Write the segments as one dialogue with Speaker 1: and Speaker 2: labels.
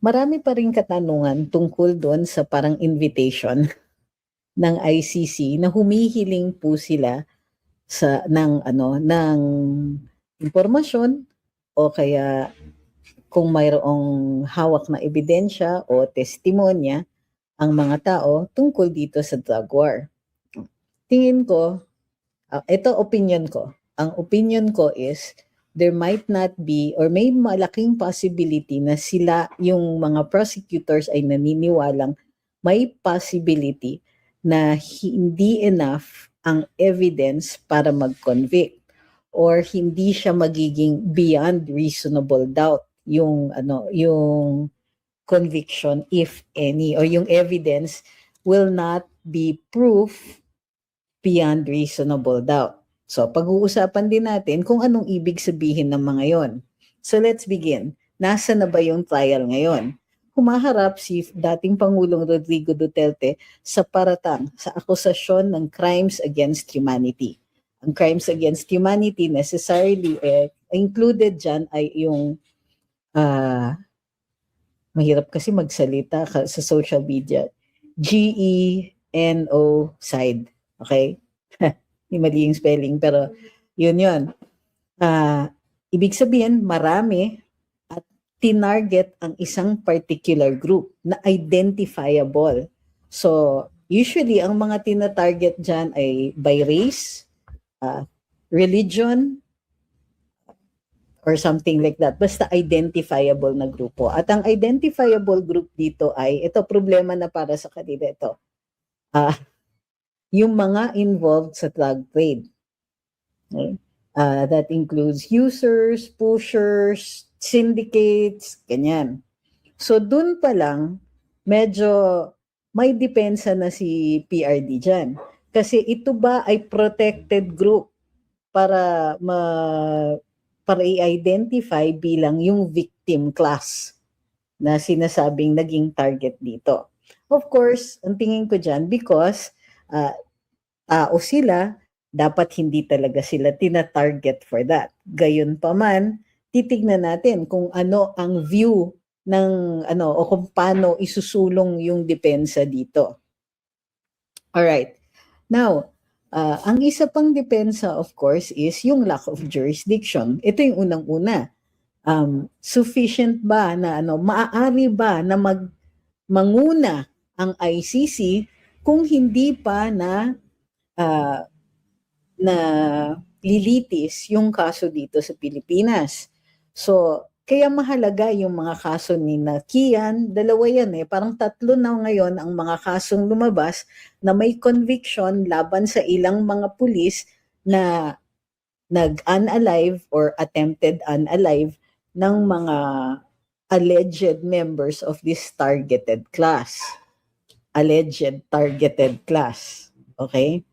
Speaker 1: marami pa ring katanungan tungkol doon sa parang invitation ng ICC na humihiling po sila ng impormasyon o kaya kung mayroong hawak na ebidensya o testimonya ang mga tao tungkol dito sa drug war. Tingin ko, ito opinion ko. Ang opinion ko is there might not be or may malaking possibility na sila, yung mga prosecutors ay naniniwalang may possibility na hindi enough ang evidence para mag-convict or hindi siya magiging beyond reasonable doubt yung conviction if any or yung evidence will not be proof beyond reasonable doubt. So, pag-uusapan din natin kung anong ibig sabihin ng mga yon. So, let's begin. Nasa na ba yung trial ngayon? Humaharap si dating Pangulong Rodrigo Duterte sa paratang sa akusasyon ng crimes against humanity. Ang crimes against humanity necessarily included dyan ay yung mahirap kasi magsalita sa social media, genocide. Okay? Yung mali yung spelling, pero yun. Ibig sabihin, marami at tinarget ang isang particular group na identifiable. So, usually, ang mga tinatarget dyan ay by race, religion, or something like that. Basta identifiable na grupo. At ang identifiable group dito ay, ito problema na para sa kanila ito. Yung mga involved sa drug trade. Okay? That includes users, pushers, syndicates, ganyan. So dun pa lang, medyo may depensa na si PRD dyan. Kasi ito ba ay protected group para i-identify bilang yung victim class na sinasabing naging target dito. Of course, ang tingin ko dyan, because tao sila, dapat hindi talaga sila tina-target for that. Gayon pa man, titignan natin kung ano ang view ng o kung paano isusulong yung depensa dito. Alright. Now, ang isa pang depensa of course is yung lack of jurisdiction. Ito yung unang-una. Sufficient ba na maaari ba na manguna ang ICC kung hindi pa na lilitis yung kaso dito sa Pilipinas. So, kaya mahalaga yung mga kaso ni Kian, dalawa yan parang tatlo na ngayon ang mga kasong lumabas na may conviction laban sa ilang mga pulis na nag-unalive or attempted unalive ng mga alleged members of this targeted class. Alleged targeted class. Okay?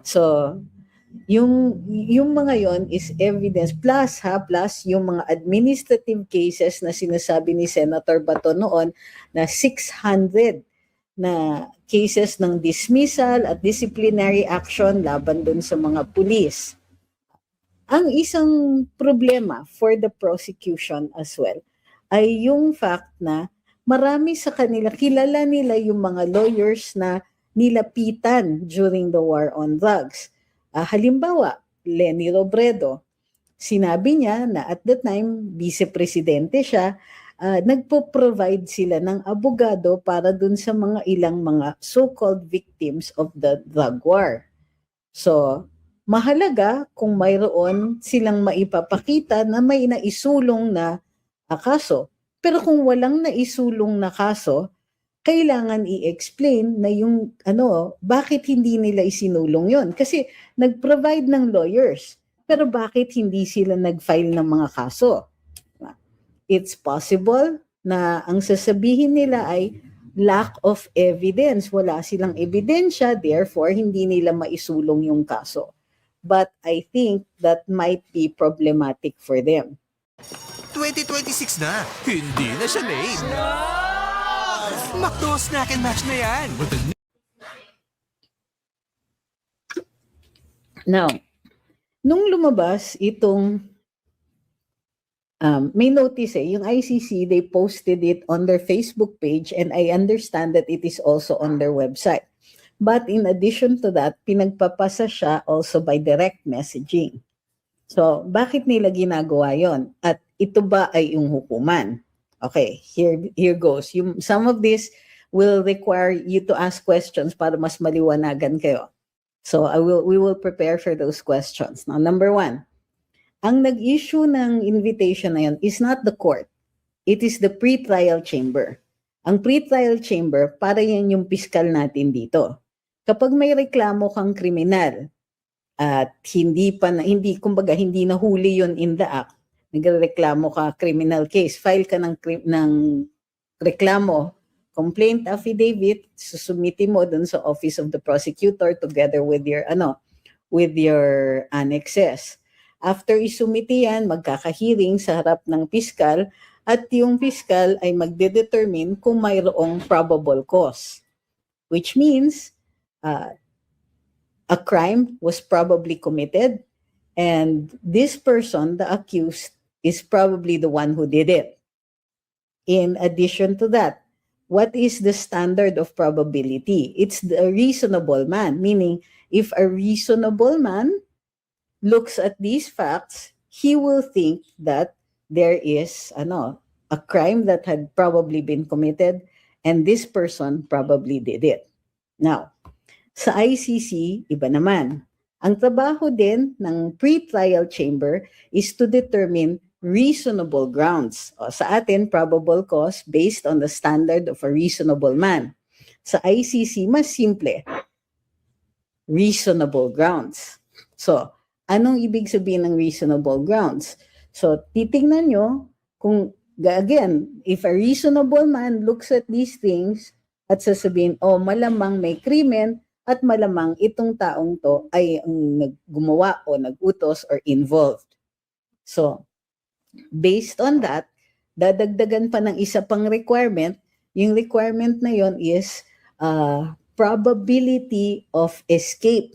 Speaker 1: So, yung mga yon is evidence plus yung mga administrative cases na sinasabi ni Senator Bato noon na 600 na cases ng dismissal at disciplinary action laban dun sa mga pulis. Ang isang problema for the prosecution as well ay yung fact na marami sa kanila, kilala nila yung mga lawyers na nilapitan during the war on drugs. Halimbawa, Leni Robredo, sinabi niya na at the time, vice-presidente siya, nagpo-provide sila ng abogado para dun sa mga ilang mga so-called victims of the drug war. So, mahalaga kung mayroon silang maipapakita na may naisulong na kaso. Pero kung walang naisulong na kaso, kailangan i-explain na yung bakit hindi nila isinulong yon. Kasi nag-provide ng lawyers, pero bakit hindi sila nag-file ng mga kaso? It's possible na ang sasabihin nila ay lack of evidence. Wala silang ebidensya, therefore hindi nila maisulong yung kaso. But I think that might be problematic for them.
Speaker 2: 2026 na, hindi na siya late. McDo Snack and Match na yan.
Speaker 1: Now, nung lumabas itong may notice yung ICC, they posted it on their Facebook page and I understand that it is also on their website. But in addition to that, pinagpapasa siya also by direct messaging. So, bakit nila ginagawa yon? At ito ba ay yung hukuman? Okay, here goes. Some of this will require you to ask questions para mas maliwanagan kayo. So, we will prepare for those questions. Now, number 1, ang nag-issue ng invitation na yun is not the court. It is the pre-trial chamber. Ang pre-trial chamber, para yan yung piskal natin dito. Kapag may reklamo kang kriminal at hindi nahuli yun in the act, nagreklamo ka criminal case, file ka ng reklamo, complaint affidavit, susumitin mo dun sa Office of the Prosecutor together with your annexes. After isumiti yan, magkakahearing sa harap ng piskal at yung piskal ay magdedetermine kung mayroong probable cause. Which means a crime was probably committed and this person, the accused, is probably the one who did it. In addition to that, what is the standard of probability? It's the reasonable man, meaning if a reasonable man looks at these facts, he will think that there is a crime that had probably been committed and this person probably did it. Now, sa ICC, iba naman. Ang trabaho din ng pre-trial chamber is to determine reasonable grounds. O, sa atin, probable cause based on the standard of a reasonable man. Sa ICC, mas simple. Reasonable grounds. So, anong ibig sabihin ng reasonable grounds? So, titingnan nyo kung, again, if a reasonable man looks at these things at sasabihin, malamang may krimen at malamang itong taong to ay ang gumawa o nagutos or involved. So, based on that, dadagdagan pa ng isa pang requirement. Yung requirement na yon is probability of escape.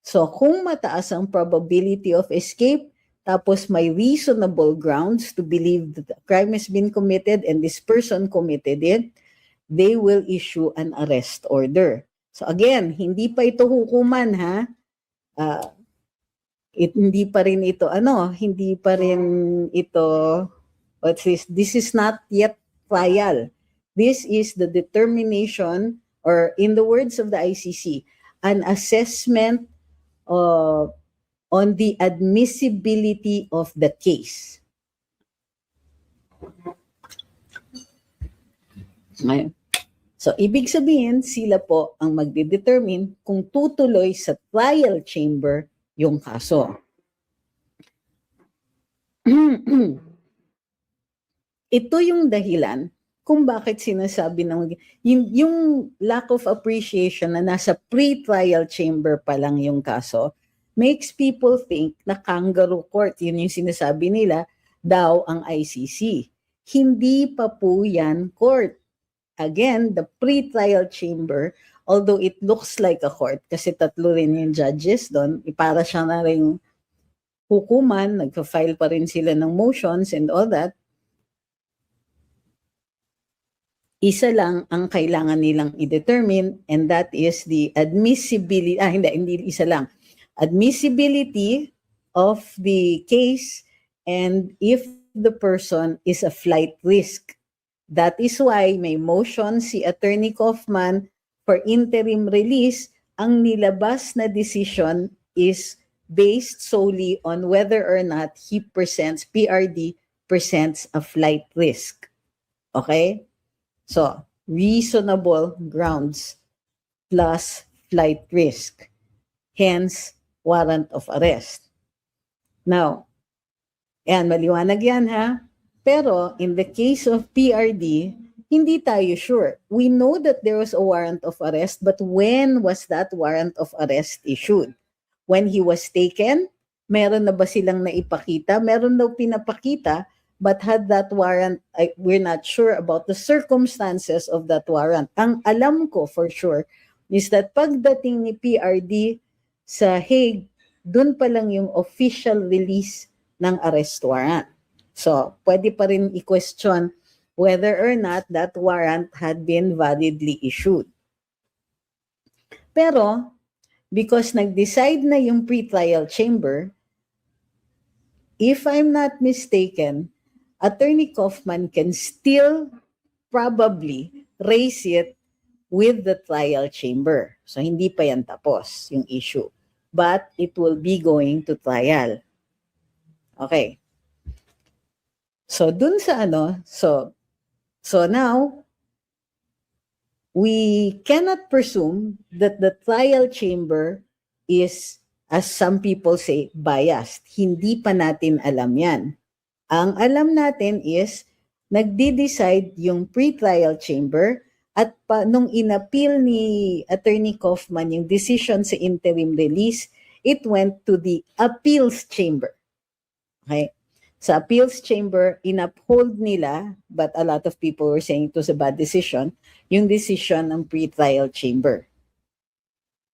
Speaker 1: So, kung mataas ang probability of escape, tapos may reasonable grounds to believe that the crime has been committed and this person committed it, they will issue an arrest order. So again, hindi pa ito hukuman ha. Hindi pa rin ito what's this? This is not yet trial. This is the determination, or in the words of the ICC, an assessment on the admissibility of the case. Ngayon. So, ibig sabihin, sila po ang magdedetermine kung tutuloy sa trial chamber yung kaso. Ito yung dahilan kung bakit sinasabi yung lack of appreciation na nasa pre-trial chamber pa lang yung kaso makes people think na kangaroo court, yun yung sinasabi nila daw ang ICC. Hindi pa po yan court. Again, the pre-trial chamber, although it looks like a court, kasi tatlo rin yung judges doon, para siya na rin hukuman, nagpa-file pa rin sila ng motions and all that, isa lang ang kailangan nilang i-determine, and that is the admissibility, hindi isa lang, admissibility of the case and if the person is a flight risk. That is why may motion si Attorney Kaufman for interim release. Ang nilabas na decision is based solely on whether or not PRD presents a flight risk. Okay? So, reasonable grounds plus flight risk. Hence, warrant of arrest. Now, maliwanag yan ha. Pero in the case of PRD, hindi tayo sure. We know that there was a warrant of arrest, but when was that warrant of arrest issued? When he was taken? Meron na ba silang naipakita? Meron daw pinapakita, but had that warrant, we're not sure about the circumstances of that warrant. Ang alam ko for sure is that pagdating ni PRD sa Hague, dun pa lang yung official release ng arrest warrant. So, pwede pa rin i-question whether or not that warrant had been validly issued. Pero, because nag-decide na yung pre-trial chamber, if I'm not mistaken, Attorney Kaufman can still probably raise it with the trial chamber. So, hindi pa yan tapos yung issue. But it will be going to trial. Okay. So, dun sa so now, we cannot presume that the trial chamber is, as some people say, biased. Hindi pa natin alam yan. Ang alam natin is, nagde-decide yung pre-trial chamber at nung inappeal ni Attorney Kaufman yung decision sa interim release, it went to the appeals chamber. Okay? Sa appeals chamber, inuphold nila, but a lot of people were saying it was a bad decision, yung decision ng pre-trial chamber.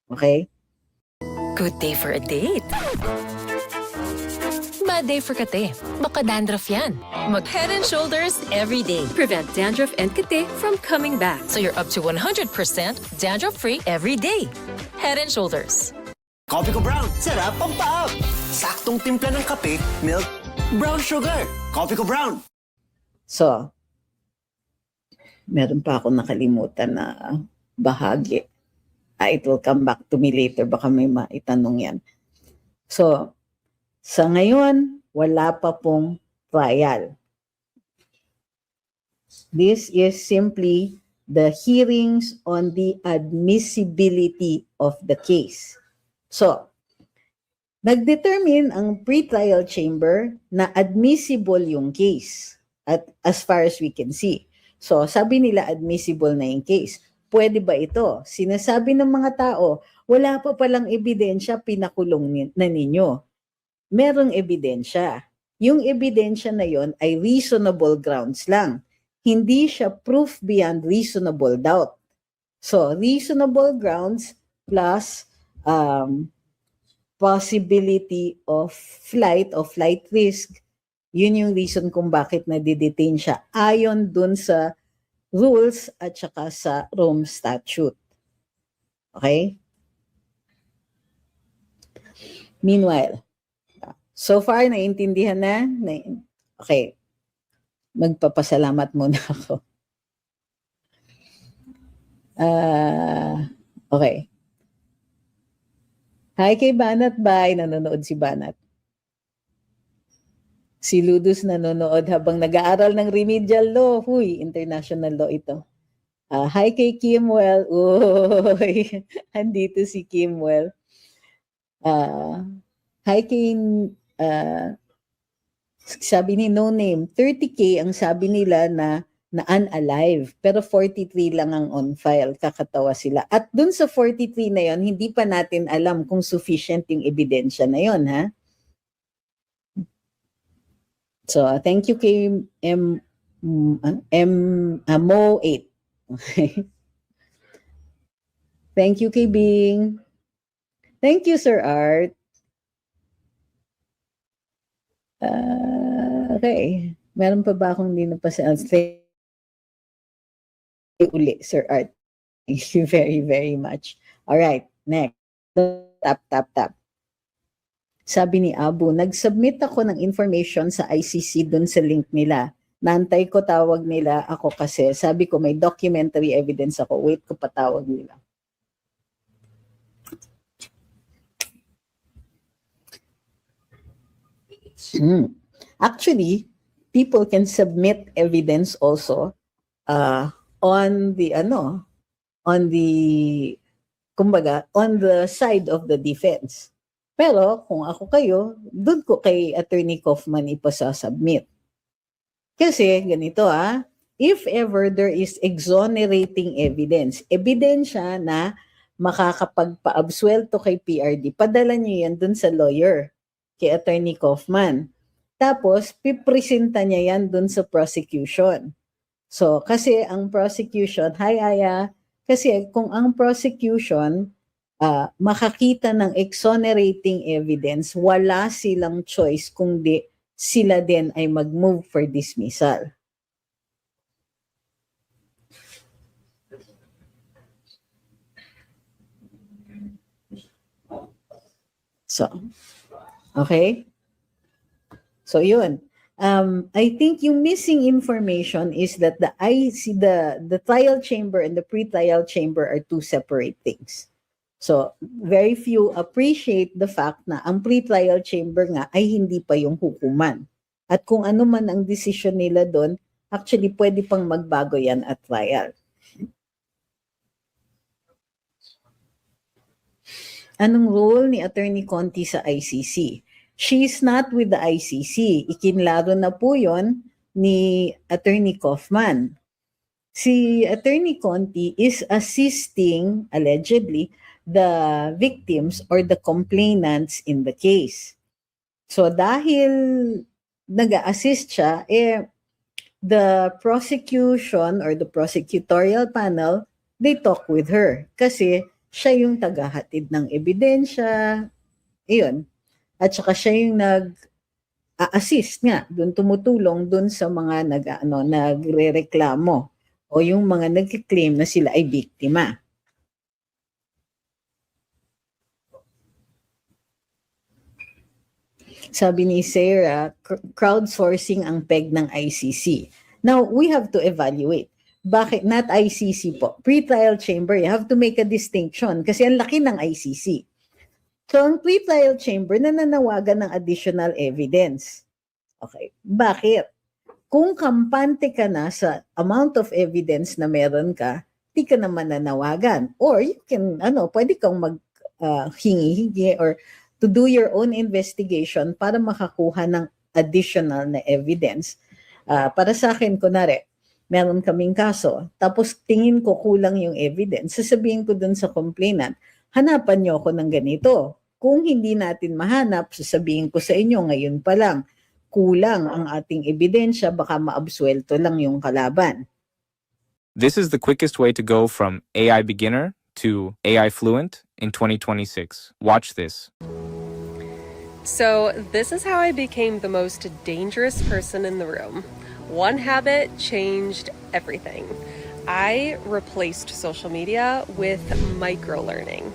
Speaker 1: Okay?
Speaker 3: Good day for a date. Bad day for kate. Baka dandruff yan. Mag Head and Shoulders every day.
Speaker 4: Prevent dandruff and kate from coming back.
Speaker 3: So you're up to 100% dandruff-free every day. Head and Shoulders.
Speaker 5: Coffee ko brown, sarap ang paap. Saktong timpla ng kape, milk, brown sugar. Coffee ko brown.
Speaker 1: So, meron pa ako nakalimutan na bahagi. It will come back to me later. Baka may maitanong yan. So, sa ngayon, wala pa pong trial. This is simply the hearings on the admissibility of the case. So, nag-determine ang pre-trial chamber na admissible yung case at as far as we can see. So, sabi nila admissible na yung case. Pwede ba ito? Sinasabi ng mga tao, wala pa palang ebidensya, pinakulong na ninyo. Merong ebidensya. Yung ebidensya na yon ay reasonable grounds lang. Hindi siya proof beyond reasonable doubt. So, reasonable grounds plus possibility of flight risk, yun yung reason kung bakit nadidetain siya ayon dun sa rules at saka sa Rome Statute. Okay? Meanwhile, so far, naiintindihan na? Okay. Magpapasalamat muna ako. Okay. Hi kay Banat. Bye. Nanonood si Banat. Si Ludus nanonood habang nag-aaral ng remedial law. Huy, international law ito. Hi kay Kimwell. Uy, andito si Kimwell. Hi kay sabi ni No Name, 30K ang sabi nila na unalive, pero 43 lang ang on file. Kakatawa sila. At dun sa 43 na yon, hindi pa natin alam kung sufficient yung ebidensya na yon, ha? So, thank you kay Mo8. Okay. Thank you kay Bing. Thank you, Sir Art. Okay. Meron pa ba akong hindi napasa? Uli, Sir Art. Thank you very, very much. All right. Next. Tap. Sabi ni Abu, nag-submit ako ng information sa ICC dun sa link nila. Nantay ko tawag nila ako kasi sabi ko may documentary evidence ako. Wait ko patawag nila. Actually, people can submit evidence also on the side of the defense. Pero kung ako kayo, doon ko kay Attorney Kaufman ipasasubmit. Kasi ganito if ever there is exonerating evidence, ebidensya na makakapagpa-absuelto kay PRD, padala niyo yan doon sa lawyer, kay Attorney Kaufman. Tapos, pipresenta niya yan dun sa prosecution. So, kasi ang prosecution, hi Aya, kasi kung ang prosecution makakita ng exonerating evidence, wala silang choice kundi sila din ay mag-move for dismissal. So, okay? So, yun. I think yung missing information is that the trial chamber and the pre-trial chamber are two separate things. So, very few appreciate the fact na ang pre-trial chamber nga ay hindi pa yung hukuman. At kung ano man ang decision nila doon, actually pwede pang magbago yan at trial. Anong role ni Attorney Conti sa ICC? She is not with the ICC. Ikinlaro na po yon ni Attorney Kaufman. Si Attorney Conti is assisting, allegedly, the victims or the complainants in the case. So dahil nag-assist siya, the prosecution or the prosecutorial panel, they talk with her. Kasi siya yung tagahatid ng ebidensya, iyon. At saka siya yung nag-assist nga, dun tumutulong dun sa mga nagre-reklamo o yung mga nag-claim na sila ay biktima. Sabi ni Sarah, crowdsourcing ang peg ng ICC. Now, we have to evaluate. Bakit? Not ICC po. Pre-trial chamber, you have to make a distinction kasi ang laki ng ICC. So, ang pre-trial chamber nananawagan ng additional evidence. Okay. Bakit? Kung kampante ka na sa amount of evidence na meron ka, di ka naman nanawagan. Or you can, pwede kang hingi-hingi or to do your own investigation para makakuha ng additional na evidence. Para sa akin, kunwari, meron kaming kaso, tapos tingin ko kulang yung evidence, sasabihin ko dun sa complainant, hanapan niyo ako ng ganito. Kung hindi natin mahanap, sasabihin ko sa inyo ngayon pa lang, kulang ang ating ebidensya, baka maabsuelto lang yung kalaban.
Speaker 6: This is the quickest way to go from AI beginner to AI fluent in 2026. Watch this.
Speaker 4: So, this is how I became the most dangerous person in the room. One habit changed everything. I replaced social media with micro-learning.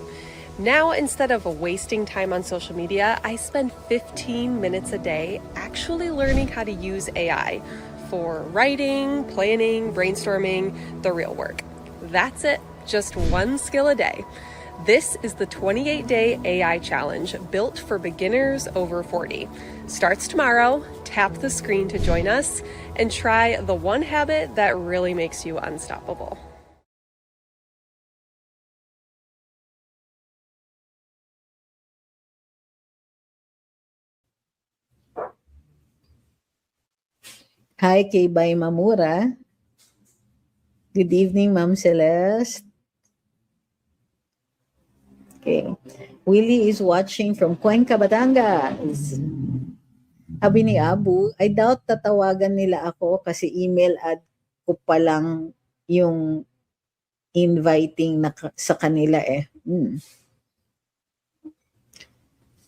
Speaker 4: Now, instead of wasting time on social media, I spend 15 minutes a day actually learning how to use AI for writing, planning, brainstorming, the real work. That's it, just one skill a day. This is the 28-day AI challenge built for beginners over 40. Starts tomorrow. Tap the screen to join us and try the one habit that really makes you unstoppable.
Speaker 1: Hi, kay Bay Mamura. Good evening, Ma'am Celeste. Okay. Willie is watching from Cuenca, Batangas. Sabi ni Abu, I doubt tatawagan nila ako kasi email ad ko pa lang yung inviting sa kanila eh.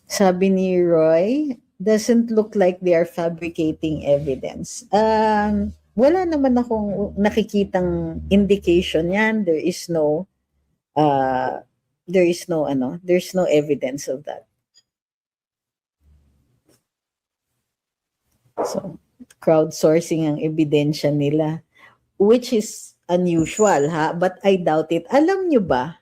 Speaker 1: Sabi ni Roy, doesn't look like they are fabricating evidence. Wala naman akong nakikitang indication yan. There's no evidence of that. So, crowdsourcing ang ebidensya nila, which is unusual, ha? But I doubt it. Alam nyo ba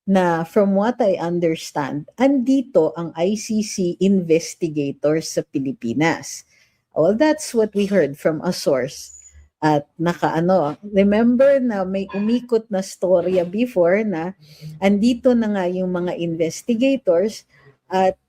Speaker 1: na from what I understand, andito ang ICC investigators sa Pilipinas. Well, that's what we heard from a source. At remember na may umikot na storya before na andito na nga yung mga investigators at